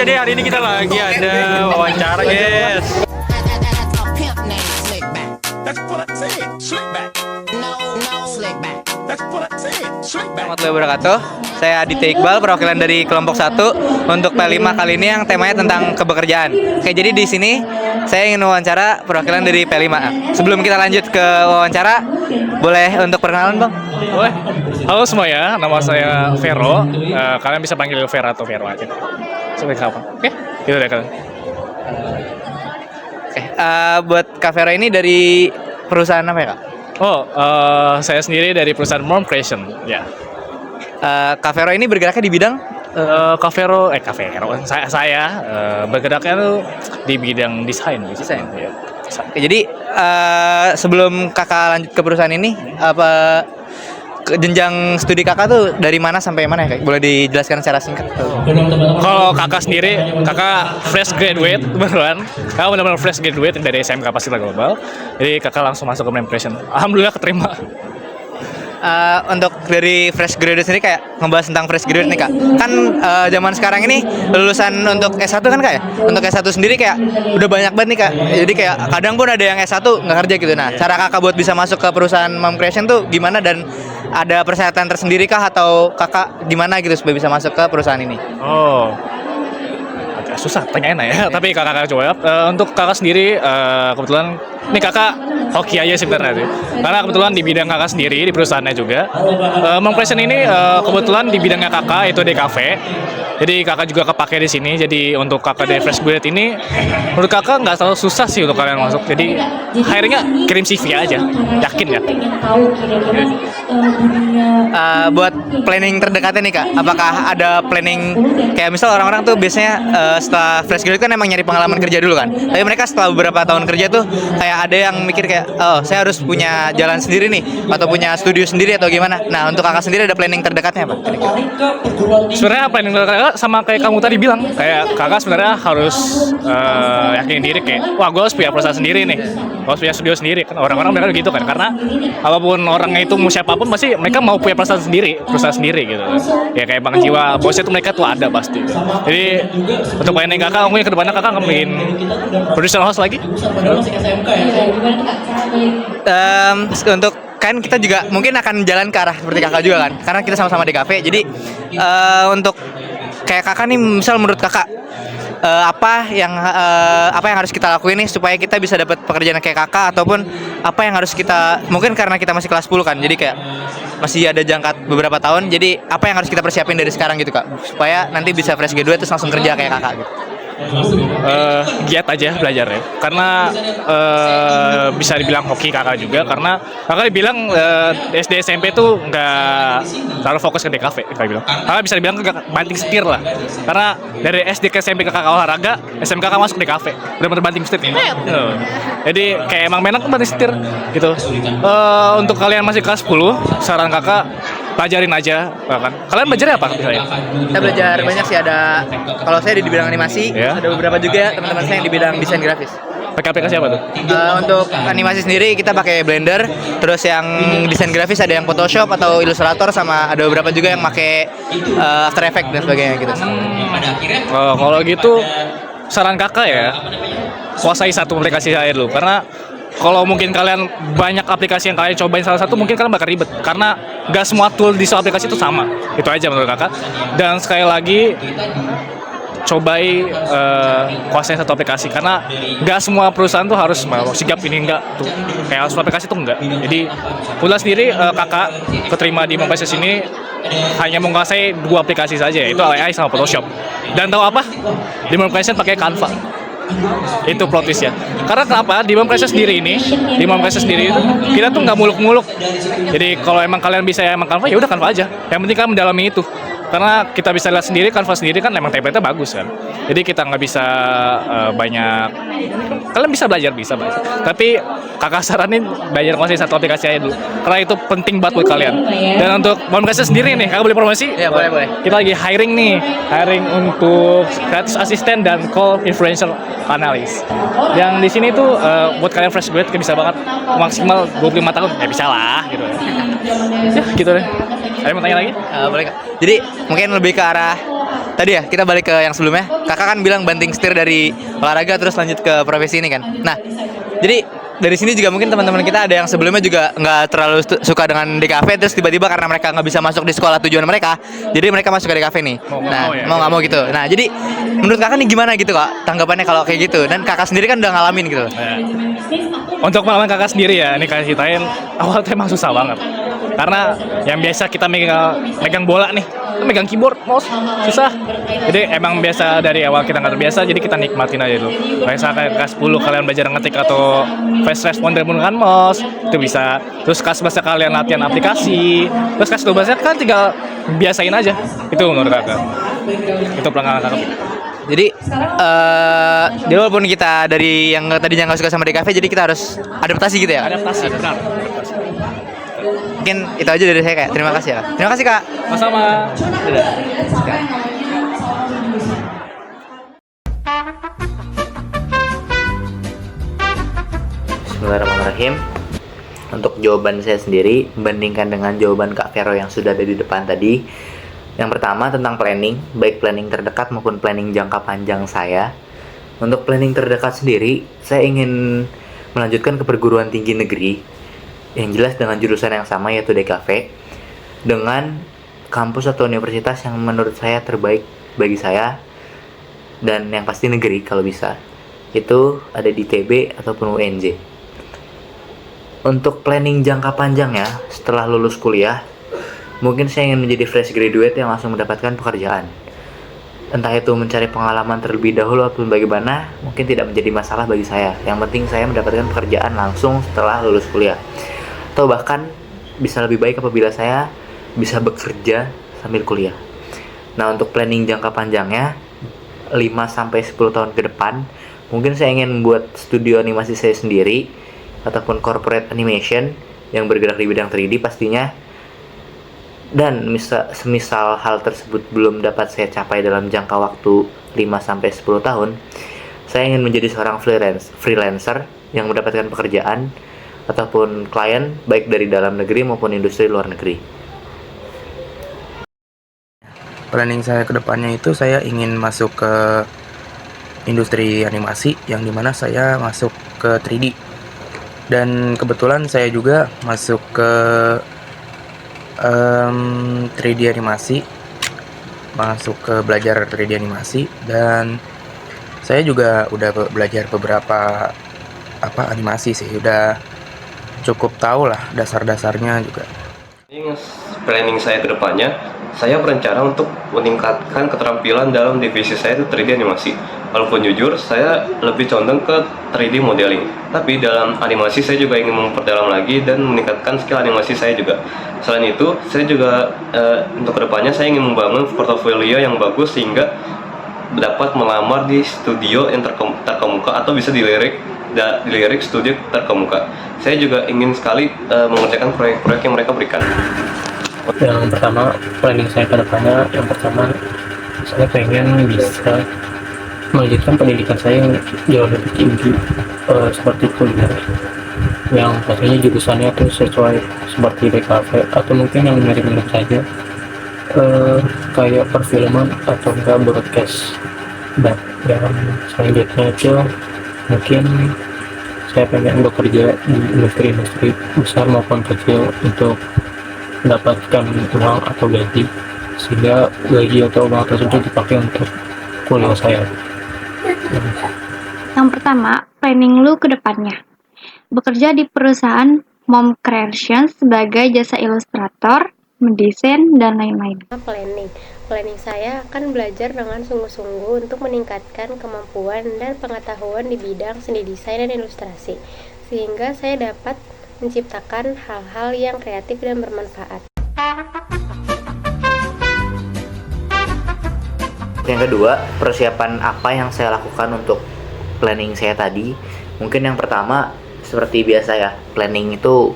jadi hari ini kita lagi ada wawancara, guys. Assalamualaikum warahmatullahi wabarakatuh. Saya Aditya Iqbal, perwakilan dari kelompok 1 untuk P5 kali ini yang temanya tentang kebekerjaan. Oke, jadi di sini saya ingin wawancara perwakilan dari P5. Sebelum kita lanjut ke wawancara, boleh untuk perkenalan, Bang? Boleh. Halo semuanya, nama saya Vero. Kalian bisa panggil Vera atau Vero aja. Seperti apa? Oke, gitu deh kalian. Buat Kak Vera ini dari perusahaan apa ya, Kak? Saya sendiri dari perusahaan Mom Creation. Ya. Kak Vero ini bergeraknya di bidang Kak Vero, saya bergeraknya tuh di bidang desain. Desain. Ya. Oke, jadi sebelum kakak lanjut ke perusahaan ini, apa jenjang studi kakak tuh dari mana sampai mana ya, Kak? Boleh dijelaskan secara singkat? Kalau kakak sendiri, kakak fresh graduate beneran. Kakak benar-benar fresh graduate dari SMK Pasifik Global. Jadi kakak langsung masuk ke Mom Creation. Alhamdulillah keterima. Untuk dari fresh graduate sendiri kayak ngebahas tentang fresh graduate nih, Kak. Kan zaman sekarang ini lulusan untuk S1 kan, Kak ya? Untuk S1 sendiri kayak udah banyak banget nih, Kak. Jadi kayak kadang pun ada yang S1 nggak kerja gitu. Nah, cara kakak buat bisa masuk ke perusahaan Mom Creation tuh gimana, dan ada persyaratan tersendiri kah atau kakak gimana gitu supaya bisa masuk ke perusahaan ini? Agak susah tanyain ya. Tapi kakak jawab. Untuk kakak sendiri, kebetulan ini kakak hoki aja sebenarnya sih. Karena kebetulan di bidang kakak sendiri di perusahaannya juga. Mom Creation ini kebetulan di bidangnya kakak itu di kafe. Jadi kakak juga kepake di sini. Jadi untuk kakak dari fresh graduate ini, menurut kakak nggak terlalu susah sih untuk kalian masuk. Jadi hiringnya kirim CV aja, yakin ya. Buat planning terdekatnya nih, Kak, apakah ada planning kayak misal orang-orang tuh biasanya setelah fresh graduate kan emang nyari pengalaman kerja dulu kan, tapi mereka setelah beberapa tahun kerja tuh kayak ada yang mikir kayak, oh saya harus punya jalan sendiri nih atau punya studio sendiri atau gimana. Nah, untuk kakak sendiri ada planning terdekatnya apa? Sebenarnya planning terdekatnya sama kayak kamu tadi bilang, kayak kakak sebenarnya harus yakin diri kayak, wah gue harus punya perusahaan sendiri nih, harus punya studio sendiri kan, orang-orang mereka gitu kan, karena apapun orangnya itu mau siapapun pasti mereka mau punya perusahaan sendiri gitu. Ya kayak Bang Jiwa, bosnya tuh mereka tuh ada pasti. Jadi untuk planning kakak, mungkin kedepannya kakak akan bikin producer house lagi. Untuk kan kita juga mungkin akan jalan ke arah seperti kakak juga kan, karena kita sama-sama di kafe. Jadi untuk kayak kakak nih, misal menurut kakak apa yang harus kita lakuin nih supaya kita bisa dapat pekerjaan kayak kakak, ataupun apa yang harus kita, mungkin karena kita masih kelas 10 kan, jadi kayak masih ada jangka beberapa tahun, jadi apa yang harus kita persiapin dari sekarang gitu, Kak, supaya nanti bisa fresh graduate terus langsung kerja kayak kakak gitu. Giat aja belajar ya, karena bisa dibilang hoki kakak juga, karena kakak dibilang SD SMP tuh nggak terlalu fokus ke DKV, kakak bilang. Kakak bisa dibilang banting setir lah, karena dari SD ke SMP kakak olahraga, SMK kakak masuk DKV, benar-benar banting setir. Jadi kayak emang menak banting setir gitu. Untuk kalian masih kelas 10, saran kakak pelajarin aja kan. Kalian belajar apa misalnya? Kita belajar banyak sih, ada kalau saya di bidang animasi, ya. Ada beberapa juga teman-teman saya yang di bidang desain grafis. Pakai aplikasi apa tuh? Untuk animasi sendiri kita pakai Blender, terus yang desain grafis ada yang Photoshop atau Illustrator, sama ada beberapa juga yang pakai After Effects dan sebagainya gitu. Kalau gitu saran kakak ya, kuasai satu aplikasi saya dulu, karena kalau mungkin kalian banyak aplikasi yang kalian cobain salah satu, mungkin kalian bakal ribet, karena gak semua tool di suatu aplikasi itu sama. Itu aja menurut kakak. Dan sekali lagi, cobai kuasain satu aplikasi, karena gak semua perusahaan tuh harus sigap ini enggak tuh, kayak satu aplikasi tuh enggak. Jadi kebetulan sendiri kakak keterima di Mom Creation ini hanya menguasai 2 aplikasi saja, yaitu AI sama Photoshop. Dan tahu apa? Di Mom Creation pakai Canva. Itu plot twist ya. Karena kenapa? Di Mom Creation sendiri itu kita tuh nggak muluk-muluk. Jadi kalau emang kalian bisa ya emang Canva, ya udah Canva aja. Yang penting kalian mendalami itu. Karena kita bisa lihat sendiri, Canva sendiri kan emang template-nya bagus kan. Jadi kita nggak bisa banyak. Kalian bisa belajar. Tapi kakak saranin belajar kuasai satu aplikasi aja dulu, karena itu penting banget buat kalian. Dan untuk Mom Creation sendiri nih, kakak boleh promosi? Ya, boleh. Kita lagi hiring untuk creative assistant dan call influencer analyst. Yang di sini tuh buat kalian fresh graduate bisa banget, maksimal 25 tahun ya bisa lah gitu. Ya gitu deh. Ada mau tanya lagi? Boleh, Kak. Jadi mungkin lebih ke arah tadi ya kita balik ke yang sebelumnya. Kakak kan bilang banting setir dari olahraga terus lanjut ke profesi ini kan. Nah, jadi dari sini juga mungkin teman-teman kita ada yang sebelumnya juga nggak terlalu suka dengan DKV, terus tiba-tiba karena mereka nggak bisa masuk di sekolah tujuan mereka, jadi mereka masuk ke DKV nih. Nah, mau nggak mau gitu. Nah, jadi menurut kakak nih gimana gitu kak tanggapannya kalau kayak gitu? Dan kakak sendiri kan udah ngalamin gitu. Untuk pengalaman kakak sendiri ya, ini kasih ceritain awal tuh emang susah banget. Karena yang biasa kita megang bola nih, megang keyboard, mouse, susah. Jadi emang biasa dari awal kita nggak terbiasa, jadi kita nikmatin aja dulu. Kayak kelas 10 kalian belajar ngetik atau fast responder menggunakan mouse, itu bisa. Terus kelas 11 kalian latihan aplikasi, terus kelas 12 kan tinggal biasain aja. Itu menurut kakak. Itu pengalaman kakak. Jadi walaupun kita dari yang tadinya nggak suka sama DKV, jadi kita harus adaptasi gitu ya. Adaptasi, benar. Adaptasi. Mungkin itu aja dari saya kak. Terima kasih ya. Terima kasih kak. Sama-sama. Dadah. Bismillahirrahmanirrahim. Untuk jawaban saya sendiri, membandingkan dengan jawaban Kak Vero yang sudah ada di depan tadi, yang pertama tentang planning, baik planning terdekat maupun planning jangka panjang saya. Untuk planning terdekat sendiri, saya ingin melanjutkan ke perguruan tinggi negeri yang jelas dengan jurusan yang sama yaitu DKV, dengan kampus atau universitas yang menurut saya terbaik bagi saya, dan yang pasti negeri kalau bisa. Itu ada di TB ataupun UNJ. Untuk planning jangka panjangnya, setelah lulus kuliah, mungkin saya ingin menjadi fresh graduate yang langsung mendapatkan pekerjaan. Entah itu mencari pengalaman terlebih dahulu ataupun bagaimana, mungkin tidak menjadi masalah bagi saya. Yang penting saya mendapatkan pekerjaan langsung setelah lulus kuliah. Atau bahkan bisa lebih baik apabila saya bisa bekerja sambil kuliah. Nah, untuk planning jangka panjangnya 5-10 tahun ke depan, mungkin saya ingin membuat studio animasi saya sendiri ataupun corporate animation yang bergerak di bidang 3D pastinya. Dan semisal hal tersebut belum dapat saya capai dalam jangka waktu 5-10 tahun, saya ingin menjadi seorang freelancer yang mendapatkan pekerjaan ataupun klien baik dari dalam negeri maupun industri luar negeri. Planning saya ke depannya itu saya ingin masuk ke industri animasi yang dimana saya masuk ke 3D. Dan kebetulan saya juga masuk ke 3D animasi, masuk ke belajar 3D animasi, dan saya juga udah belajar beberapa animasi sih, udah cukup tahu lah dasar-dasarnya juga. Planning saya ke depannya, saya berencana untuk meningkatkan keterampilan dalam divisi saya itu 3D animasi. Walaupun jujur, saya lebih condong ke 3D modeling. Tapi dalam animasi saya juga ingin memperdalam lagi dan meningkatkan skill animasi saya juga. Selain itu, saya juga untuk kedepannya saya ingin membangun portofolio yang bagus sehingga dapat melamar di studio yang terkemuka atau bisa dilirik studio terkemuka. Saya juga ingin sekali mengerjakan proyek-proyek yang mereka berikan. Yang pertama, planning saya ke depannya, yang pertama saya pengen bisa melanjutkan pendidikan saya yang jauh lebih tinggi, seperti kuliah yang pastinya jurusannya itu sesuai seperti DKV atau mungkin yang mirip-mirip saja, kayak perfilman atau enggak broadcast. Dan yang selanjutnya itu mungkin saya pengen bekerja di industri-industri besar maupun kecil untuk mendapatkan uang atau gaji, sehingga gaji atau uang tersebut dipakai untuk kuliah saya. Yang pertama, planning lu ke depannya. Bekerja di perusahaan Mom Creations sebagai jasa ilustrator, mendesain, dan lain-lain. Planning saya akan belajar dengan sungguh-sungguh untuk meningkatkan kemampuan dan pengetahuan di bidang seni desain dan ilustrasi, sehingga saya dapat menciptakan hal-hal yang kreatif dan bermanfaat. Yang kedua, persiapan apa yang saya lakukan untuk planning saya tadi? Mungkin yang pertama, seperti biasa ya, planning itu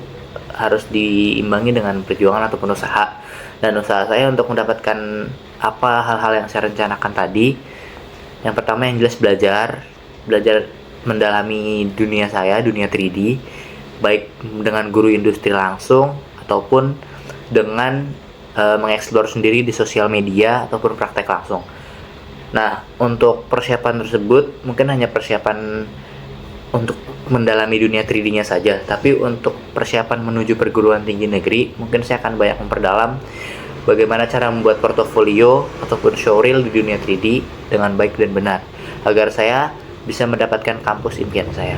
harus diimbangi dengan perjuangan ataupun usaha. Dan usaha saya untuk mendapatkan apa hal-hal yang saya rencanakan tadi, yang pertama yang jelas belajar mendalami dunia saya, dunia 3D, baik dengan guru industri langsung ataupun dengan mengeksplor sendiri di sosial media ataupun praktek langsung. Nah, untuk persiapan tersebut mungkin hanya persiapan untuk mendalami dunia 3D-nya saja, tapi untuk persiapan menuju perguruan tinggi negeri mungkin saya akan banyak memperdalam bagaimana cara membuat portofolio ataupun showreel di dunia 3D dengan baik dan benar agar saya bisa mendapatkan kampus impian saya.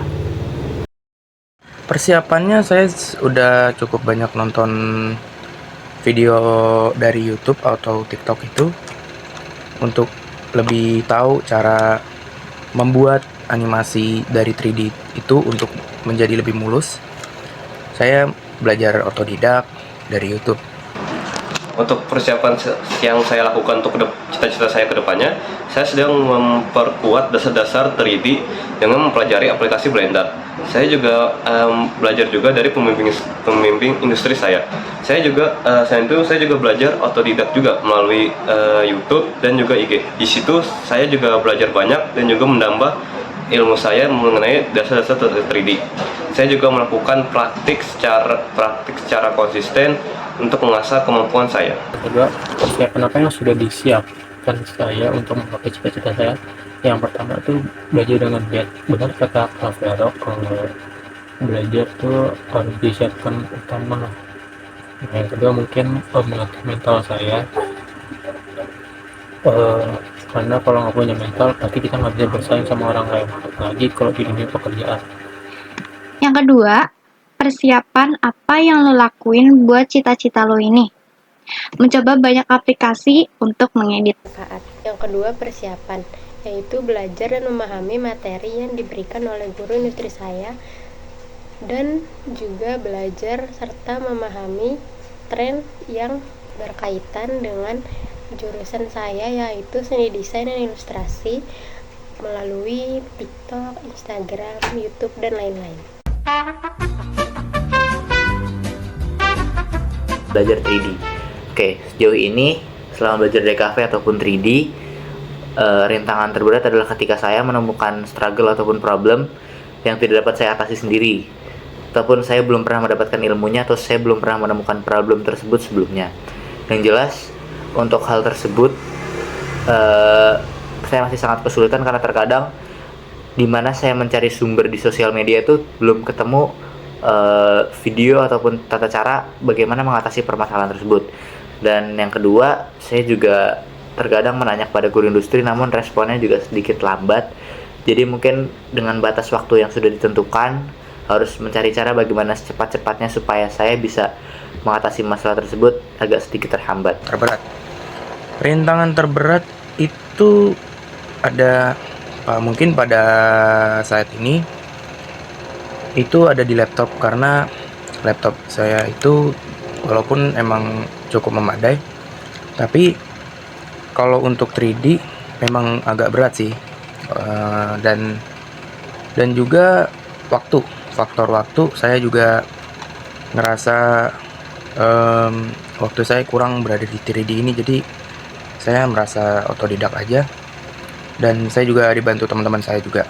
Persiapannya saya udah cukup banyak nonton video dari YouTube atau TikTok itu untuk lebih tahu cara membuat animasi dari 3D itu untuk menjadi lebih mulus. Saya belajar otodidak dari YouTube. Untuk persiapan yang saya lakukan untuk cita-cita saya ke depannya, saya sedang memperkuat dasar-dasar 3D dengan mempelajari aplikasi Blender. Saya juga belajar juga dari pembimbing industri saya. Selain itu saya juga belajar otodidak juga melalui YouTube dan juga IG. Di situ saya juga belajar banyak dan juga menambah ilmu saya mengenai dasar-dasar 3D. Saya juga melakukan praktik secara konsisten untuk mengasah kemampuan saya. Kedua, persiapan apa yang sudah disiapkan saya untuk menggapai cita-cita saya? Yang pertama tuh belajar dengan giat. Benar kata Kak Vero, kalau belajar tuh harus disiapkan utama. Yang kedua mungkin melatih mental saya. Karena kalau nggak punya mental, pasti kita nggak bisa bersaing sama orang lain. Apalagi kalau di dunia pekerjaan. Yang kedua, persiapan apa yang lo lakuin buat cita-cita lo ini? Mencoba banyak aplikasi untuk mengedit. Yang kedua, persiapan, yaitu belajar dan memahami materi yang diberikan oleh guru industri saya, dan juga belajar serta memahami tren yang berkaitan dengan jurusan saya, yaitu seni desain dan ilustrasi, melalui TikTok, Instagram, YouTube, dan lain-lain. Belajar 3D. Oke, sejauh ini selama belajar DKV ataupun 3D, rintangan terberat adalah ketika saya menemukan struggle ataupun problem yang tidak dapat saya atasi sendiri, ataupun saya belum pernah mendapatkan ilmunya atau saya belum pernah menemukan problem tersebut sebelumnya. Yang jelas untuk hal tersebut saya masih sangat kesulitan karena terkadang di mana saya mencari sumber di sosial media itu belum ketemu video ataupun tata cara bagaimana mengatasi permasalahan tersebut. Dan yang kedua, saya juga terkadang menanya kepada guru industri namun responnya juga sedikit lambat. Jadi mungkin dengan batas waktu yang sudah ditentukan harus mencari cara bagaimana secepat-cepatnya supaya saya bisa mengatasi masalah tersebut agak sedikit terhambat. Terberat. Rintangan terberat itu ada mungkin pada saat ini itu ada di laptop, karena laptop saya itu walaupun emang cukup memadai, tapi kalau untuk 3D memang agak berat sih. Dan juga faktor waktu saya juga ngerasa waktu saya kurang berada di 3D ini, jadi saya merasa otodidak aja, dan saya juga dibantu teman-teman saya juga.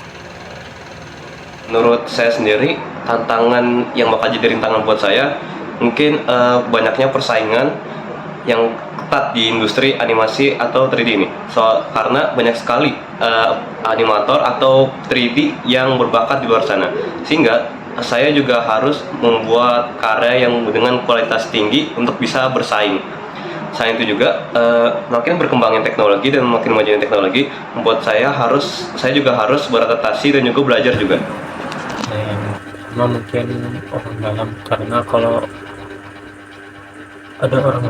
Menurut saya sendiri, tantangan yang bakal jadi rintangan buat saya mungkin banyaknya persaingan yang ketat di industri animasi atau 3D ini. Karena banyak sekali animator atau 3D yang berbakat di luar sana, sehingga saya juga harus membuat karya yang dengan kualitas tinggi untuk bisa bersaing. Selain itu juga makin berkembangnya teknologi dan makin majunya teknologi membuat saya juga harus beradaptasi dan juga belajar juga. Yang pertama mungkin orang dalam, karena kalau ada orang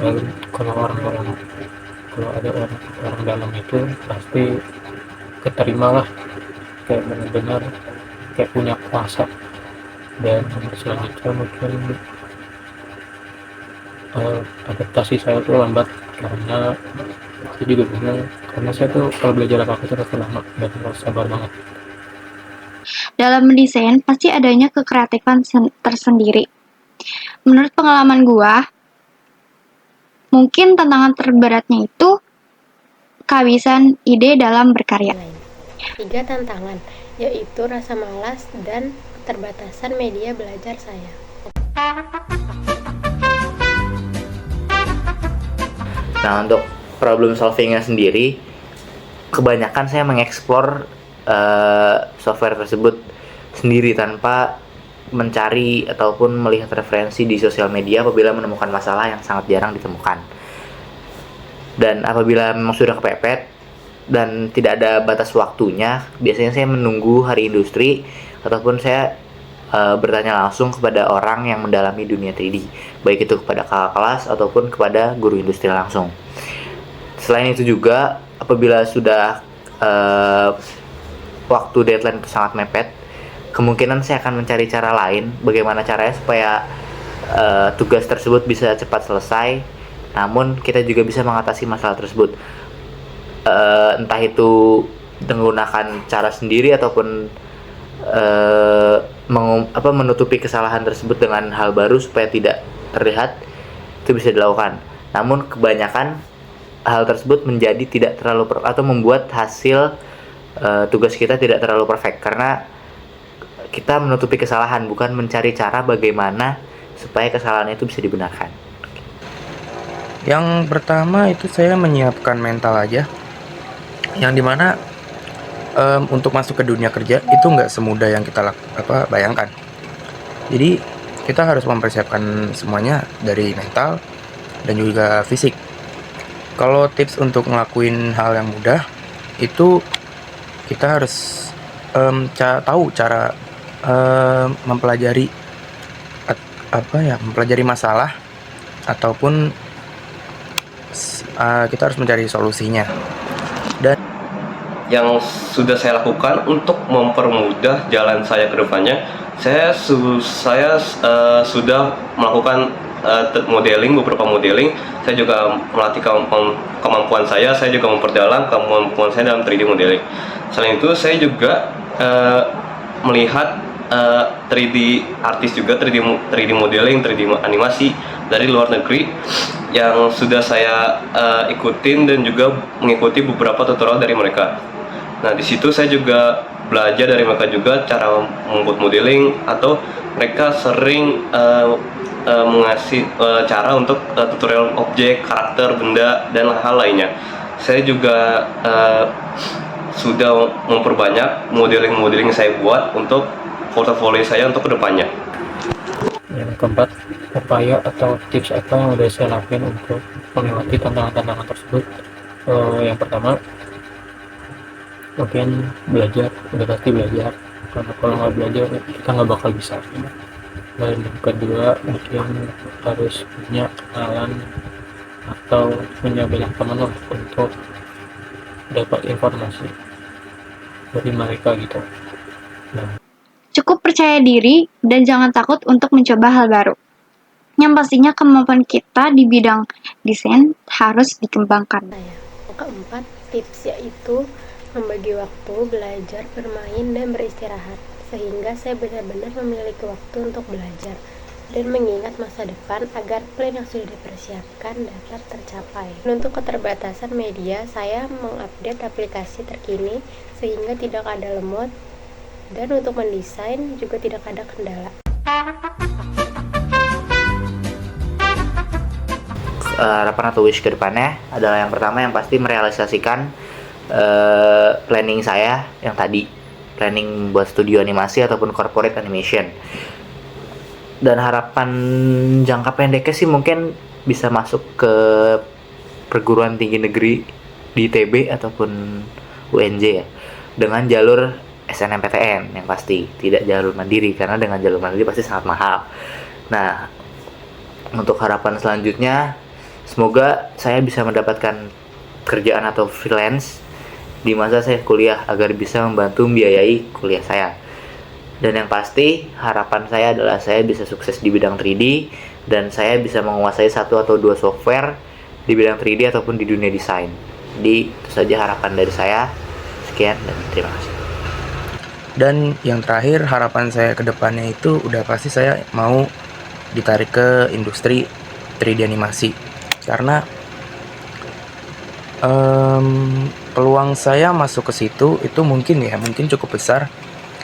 dalam itu pasti keterima lah, kayak benar-benar kayak punya kuasa. Dan selanjutnya mungkin adaptasi saya tuh lambat, karena saya juga bingung, karena saya tuh kalau belajar apa-apa itu terlalu lama dan harus sabar banget. Dalam mendesain pasti adanya kekreatifan tersendiri. Menurut pengalaman gua, mungkin tantangan terberatnya itu kehabisan ide dalam berkarya. 3 tantangan, yaitu rasa malas dan keterbatasan media belajar saya. Nah, untuk problem solvingnya sendiri, kebanyakan saya mengeksplor software tersebut sendiri tanpa mencari ataupun melihat referensi di sosial media apabila menemukan masalah yang sangat jarang ditemukan. Dan apabila memang sudah kepepet dan tidak ada batas waktunya, biasanya saya menunggu hari industri ataupun saya bertanya langsung kepada orang yang mendalami dunia 3D, baik itu kepada kakak kelas ataupun kepada guru industri langsung. Selain itu juga, apabila sudah waktu deadline itu sangat mepet, kemungkinan saya akan mencari cara lain bagaimana caranya supaya tugas tersebut bisa cepat selesai, namun kita juga bisa mengatasi masalah tersebut. Entah itu menggunakan cara sendiri ataupun menutupi kesalahan tersebut dengan hal baru supaya tidak terlihat, itu bisa dilakukan. Namun kebanyakan hal tersebut menjadi tidak terlalu atau membuat hasil tugas kita tidak terlalu perfect karena kita menutupi kesalahan, bukan mencari cara bagaimana supaya kesalahan itu bisa dibenarkan. Yang pertama itu saya menyiapkan mental aja, yang dimana untuk masuk ke dunia kerja itu nggak semudah yang kita bayangkan. Jadi kita harus mempersiapkan semuanya dari mental dan juga fisik. Kalau tips untuk ngelakuin hal yang mudah itu kita harus tahu cara mempelajari mempelajari masalah ataupun kita harus mencari solusinya. Dan yang sudah saya lakukan untuk mempermudah jalan saya ke depannya, saya sudah melakukan beberapa modeling. Saya juga melatih kemampuan saya juga memperdalam kemampuan saya dalam 3D modeling. Selain itu, saya juga melihat 3D artis juga, 3D modeling, 3D animasi dari luar negeri yang sudah saya ikutin dan juga mengikuti beberapa tutorial dari mereka. Nah, di situ saya juga belajar dari mereka juga cara membuat modeling, atau mereka sering mengasih cara untuk tutorial objek, karakter, benda, dan hal lainnya. Saya juga sudah memperbanyak modeling-modeling saya buat untuk portofolio saya untuk kedepannya. Yang keempat, upaya atau tips apa yang udah saya lakuin untuk melewati tantangan-tantangan tersebut. Yang pertama, mungkin belajar, udah pasti belajar, karena kalau nggak belajar kita nggak bakal bisa. Dan yang kedua, mungkin harus punya kenalan atau punya banyak teman untuk dapat informasi dari mereka gitu. Nah, Cukup percaya diri dan jangan takut untuk mencoba hal baru. Yang pastinya kemampuan kita di bidang desain harus dikembangkan. Yang keempat, tips yaitu membagi waktu belajar, bermain, dan beristirahat, sehingga saya benar-benar memiliki waktu untuk belajar dan mengingat masa depan agar plan yang sudah dipersiapkan dapat tercapai. Untuk keterbatasan media, saya mengupdate aplikasi terkini sehingga tidak ada lemot, dan untuk mendesain juga tidak ada kendala. Harapan atau wish ke depannya adalah yang pertama yang pasti merealisasikan planning saya yang tadi, planning buat studio animasi ataupun corporate animation. Dan harapan jangka pendeknya sih mungkin bisa masuk ke perguruan tinggi negeri di ITB ataupun UNJ ya, dengan jalur SNMPTN yang pasti, tidak jalur mandiri, karena dengan jalur mandiri pasti sangat mahal. Nah, untuk harapan selanjutnya, semoga saya bisa mendapatkan kerjaan atau freelance di masa saya kuliah agar bisa membantu membiayai kuliah saya. Dan yang pasti harapan saya adalah saya bisa sukses di bidang 3D dan saya bisa menguasai 1 atau 2 software di bidang 3D ataupun di dunia desain. Jadi itu saja harapan dari saya. Sekian dan terima kasih. Dan yang terakhir, harapan saya ke depannya itu udah pasti saya mau ditarik ke industri 3D animasi. Karena peluang saya masuk ke situ itu mungkin cukup besar,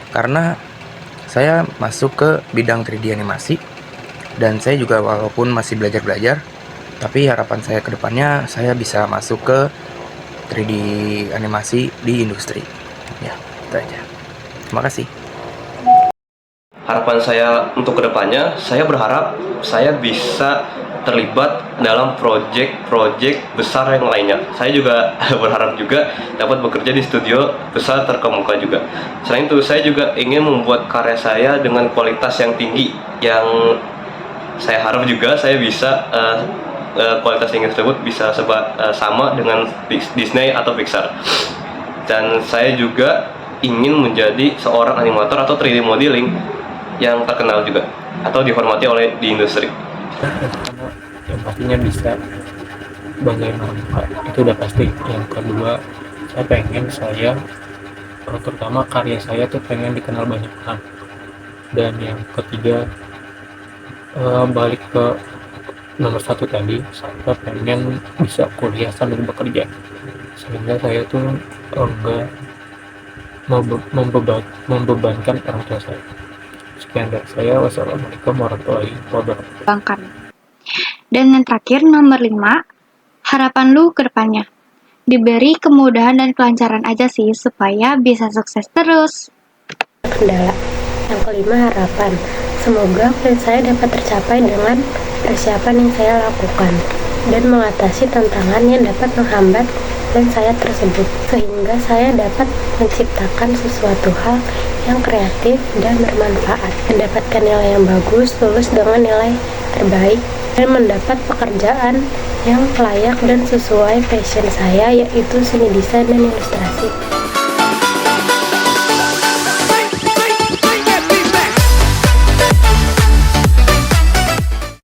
karena saya masuk ke bidang 3D animasi dan saya juga walaupun masih belajar, tapi harapan saya ke depannya saya bisa masuk ke 3D animasi di industri. Ya, itu aja. Terima kasih. Harapan saya untuk kedepannya, saya berharap saya bisa terlibat dalam proyek-proyek besar yang lainnya. Saya juga berharap juga dapat bekerja di studio besar terkemuka juga. Selain itu, saya juga ingin membuat karya saya dengan kualitas yang tinggi, yang saya harap juga saya bisa kualitas tinggi tersebut bisa sama dengan Disney atau Pixar. Dan saya juga ingin menjadi seorang animator atau 3D modeling yang terkenal juga atau dihormati oleh di industri. Pertama, yang pastinya bisa banggain orang tua, itu udah pasti. Yang kedua, saya pengen terutama karya saya tuh pengen dikenal banyak orang. Dan yang ketiga, balik ke nomor satu tadi, saya pengen bisa kuliah sambil bekerja, sehingga saya tuh enggak membebankan orang tua saya. Sekian dari saya. Wassalamualaikum warahmatullahi wabarakatuh. Bangkan. Dan yang terakhir, nomor 5, harapan lu ke depannya. Diberi kemudahan dan kelancaran aja sih, supaya bisa sukses terus. Kendala. Yang kelima, harapan. Semoga plan saya dapat tercapai dengan persiapan yang saya lakukan dan mengatasi tantangan yang dapat menghambat plan saya tersebut, sehingga saya dapat menciptakan sesuatu hal yang kreatif dan bermanfaat, mendapatkan nilai yang bagus, lulus dengan nilai terbaik, dan mendapat pekerjaan yang layak dan sesuai passion saya, yaitu seni desain dan ilustrasi.